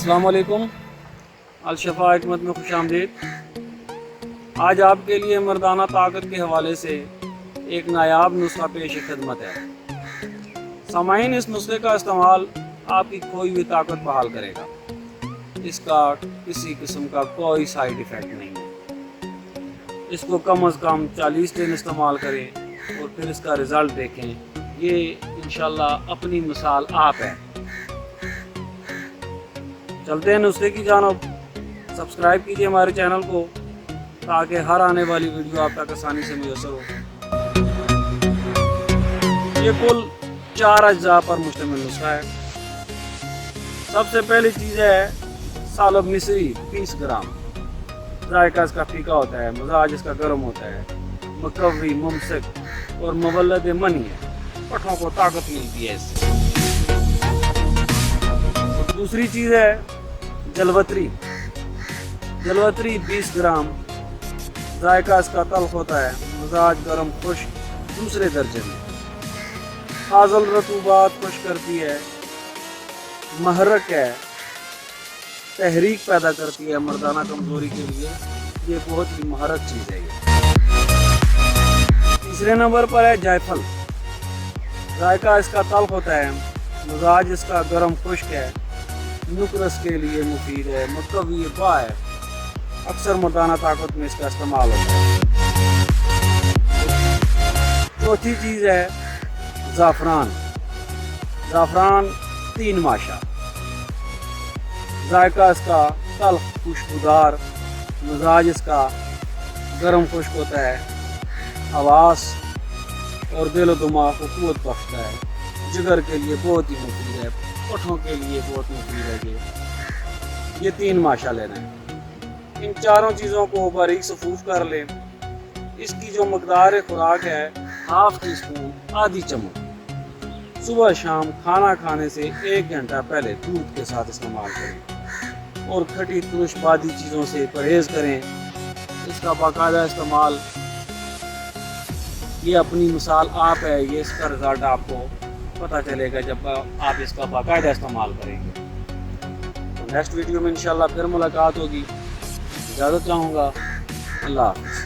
अस्सलाम वालेकुम। अलशफा हिकमत में खुश आमदीद। आज आपके लिए मर्दाना ताकत के हवाले से एक नायाब नुस्खा पेश खिदमत है। सामाईन, इस नुस्खे का इस्तेमाल आपकी खोई हुई ताकत बहाल करेगा। इसका किसी किस्म का कोई साइड इफ़ेक्ट नहीं है। इसको कम अज़ कम 40 दिन इस्तेमाल करें और फिर इसका रिज़ल्ट देखें। ये इंशाल्लाह अपनी मिसाल आप है। चलते हैं नुस्खे की जानब। सब्सक्राइब कीजिए हमारे चैनल को ताकि हर आने वाली वीडियो आप तक आसानी से मुयसर हो। ये कुल 4 अज्जा पर मुश्तमिल नुस्खा है। सबसे पहली चीज़ है सालब मिस्री 20 ग्राम। जायका इसका फीका होता है, मजाज इसका गर्म होता है, मकवी मुमसक और मवल्लद मनी है। पठों को ताकत मिलती है इससे। दूसरी चीज़ है जलवतरी। जलवतरी 20 ग्राम। जायका इसका तल्ख होता है, मजाज गर्म खुश्क दूसरे दर्जे में। हाजल रतूबात खुश करती है, महरक है, तहरीक पैदा करती है मर्दाना कमजोरी के लिए। ये बहुत ही महरक चीज़ है ये। तीसरे नंबर पर है जायफल। जायका इसका तल्ख होता है, मजाज इसका गर्म खुश्क है, नुकरस के लिए मुफीद है, मुकवी बा है। अक्सर मर्दाना ताकत में इसका इस्तेमाल होता है। चौथी चीज़ है ज़ाफ़रान। ज़ाफ़रान 3 माशा। जायका इसका तल्ख खुशबूदार, मजाज इसका गर्म खुश्क होता है, हवास और दिल दिमाग को क़ुव्वत बख्शता है। जिगर के लिए बहुत ही मुफीद है, पठों के लिए बहुत मुफीद है। ये 3 माशा लेना है। इन चारों चीज़ों को बारीक सफूफ कर लें। इसकी जो मकदार खुराक है, ½ टी स्पून, आधी चम्मच। सुबह शाम खाना खाने से 1 घंटा पहले दूध के साथ इस्तेमाल करें और खटी तुरुश बादी चीज़ों से परहेज़ करें। इसका बाकायदा इस्तेमाल, ये अपनी मिसाल आप है। ये इसका रिज़ल्ट आपको पता चलेगा जब आप इसका बाकायदा इस्तेमाल करेंगे। तो नेक्स्ट वीडियो में इंशाल्लाह फिर मुलाकात होगी। इजाज़त चाहूँगा। अल्लाह हाफ़िज़।